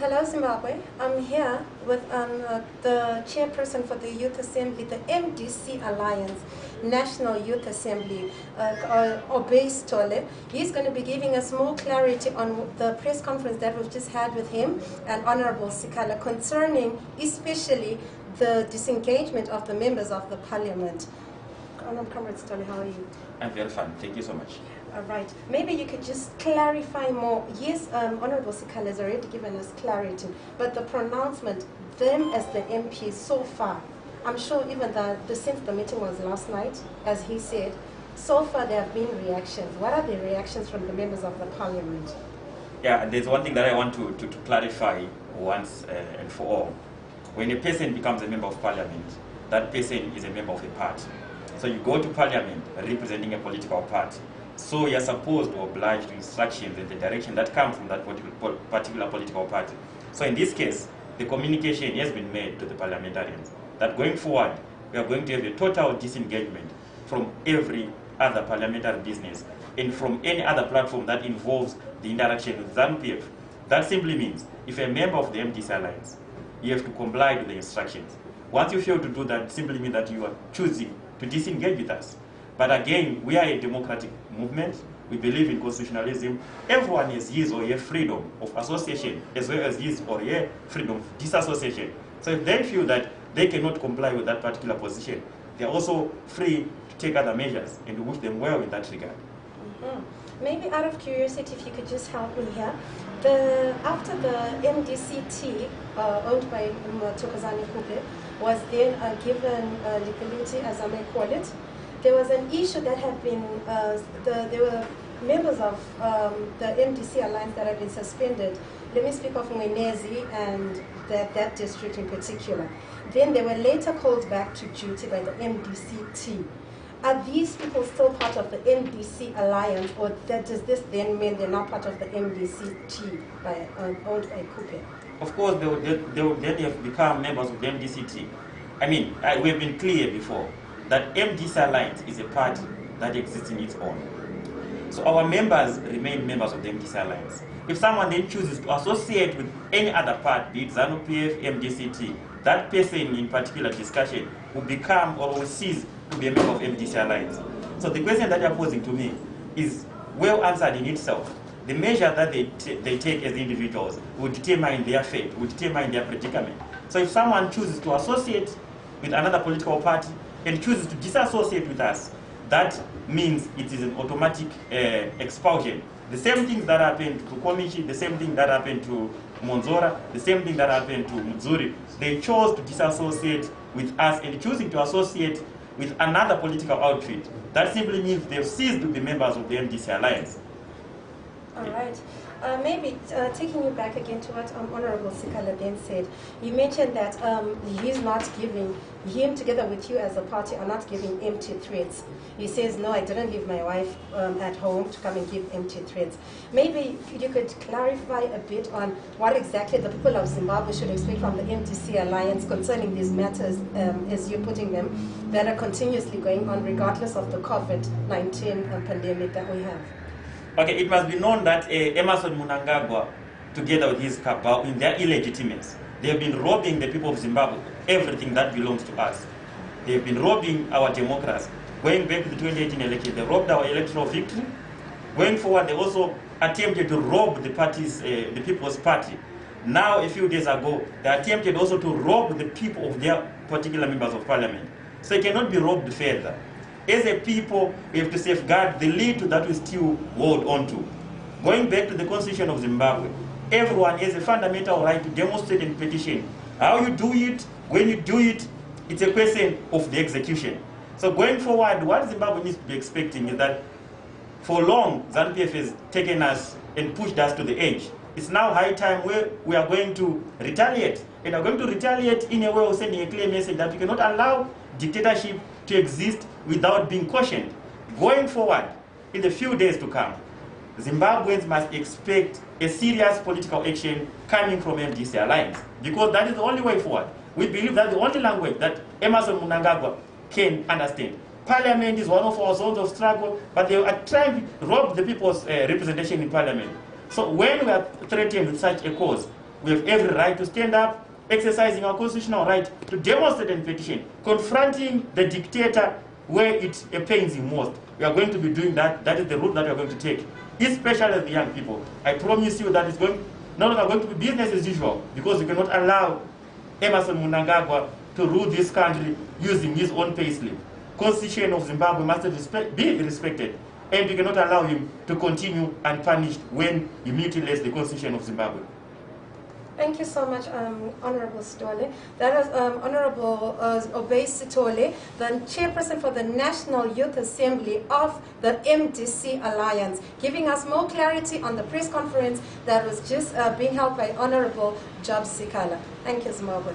Hello, Zimbabwe. I'm here with the chairperson for the Youth Assembly, the MDC Alliance, National Youth Assembly, Obase Tole. He's going to be giving us more clarity on the press conference that we've just had with him and Honorable Sikala concerning especially the disengagement of the members of the Parliament. Comrade Tole, how are you? I'm very fine. Thank you so much. All right. Maybe you could just clarify more. Yes, Honorable Sikala has already given us clarity, but the pronouncement, them as the MPs so far, I'm sure even since the meeting was last night, as he said, so far there have been reactions. What are the reactions from the members of the Parliament? Yeah, there's one thing that I want to clarify once and for all. When a person becomes a member of Parliament, that person is a member of a party. So you go to Parliament representing a political party. So you're supposed to oblige to instructions and the direction that come from that particular political party. So in this case, the communication has been made to the parliamentarians that going forward, we are going to have a total disengagement from every other parliamentary business and from any other platform that involves the interaction with ZANU-PF. That simply means if a member of the MDC Alliance, you have to comply to the instructions. Once you fail to do that, it simply means that you are choosing to disengage with us. But again, we are a democratic movement. We believe in constitutionalism. Everyone has his or her freedom of association as well as his or her freedom of disassociation. So if they feel that they cannot comply with that particular position, they are also free to take other measures, and we wish them well in that regard. Maybe out of curiosity, if you could just help me here. After the MDCT, owned by Thokozani Kupe, was then given liquidity, as I may call it, there was an issue that had been, there were members of the MDC Alliance that had been suspended. Let me speak of Mwenezi and that district in particular. Then they were later called back to duty by the MDCT. Are these people still part of the MDC Alliance, or does this then mean they're not part of the MDCT owned by Kupe? Of course, they would then have become members of the MDCT. I mean, we've been clear before that MDC Alliance is a party that exists in its own. So our members remain members of the MDC Alliance. If someone then chooses to associate with any other party, be it ZANU-PF, MDCT, that person in particular discussion will become or will cease to be a member of MDC Alliance. So the question that you're posing to me is well answered in itself. The measure that they take as individuals will determine their fate, will determine their predicament. So if someone chooses to associate with another political party and chooses to disassociate with us, that means it is an automatic expulsion. The same things that happened to Komichi, the same thing that happened to Monzora, the same thing that happened to Muzuri. They chose to disassociate with us, and choosing to associate with another political outfit, that simply means they've ceased to be members of the MDC Alliance. All right. Maybe taking you back again to what Honorable Sikala then said, you mentioned that he's not giving, him together with you as a party are not giving empty threats. He says, no, I didn't leave my wife at home to come and give empty threats. Maybe you could clarify a bit on what exactly the people of Zimbabwe should expect from the MDC Alliance concerning these matters, as you're putting them, that are continuously going on regardless of the COVID-19 pandemic that we have. Okay, it must be known that Emmerson Mnangagwa, together with his cabal, in their illegitimacy, they have been robbing the people of Zimbabwe everything that belongs to us. They have been robbing our democracy. Going back to the 2018 election, they robbed our electoral victory. Going forward, they also attempted to rob the People's Party. Now, a few days ago, they attempted also to rob the people of their particular members of parliament. So it cannot be robbed further. As a people, we have to safeguard the little that we still hold on to. Going back to the Constitution of Zimbabwe, everyone has a fundamental right to demonstrate and petition. How you do it, when you do it, it's a question of the execution. So going forward, what Zimbabwe needs to be expecting is that for long, ZANU-PF has taken us and pushed us to the edge. It's now high time where we are going to retaliate. And we are going to retaliate in a way of sending a clear message that we cannot allow dictatorship to exist without being cautioned. Going forward, in the few days to come, Zimbabweans must expect a serious political action coming from MDC Alliance, because that is the only way forward. We believe that the only language that Emmerson Mnangagwa can understand. Parliament is one of our zones of struggle, but they are trying to rob the people's representation in Parliament. So when we are threatened with such a cause, We have every right to stand up, exercising our constitutional right to demonstrate and petition, confronting the dictator where it pains him most. We are going to be doing that. That is the route that we are going to take, especially the young people. I promise you that it's not only going to be business as usual, because we cannot allow Emmerson Mnangagwa to rule this country using his own payslip. Constitution of Zimbabwe must be respected, and we cannot allow him to continue unpunished when he mutilates the Constitution of Zimbabwe. Thank you so much, Honorable Sitole. That is Honorable Obey Sitole, the chairperson for the National Youth Assembly of the MDC Alliance, giving us more clarity on the press conference that was just being held by Honorable Job Sikala. Thank you, Zimbabwe.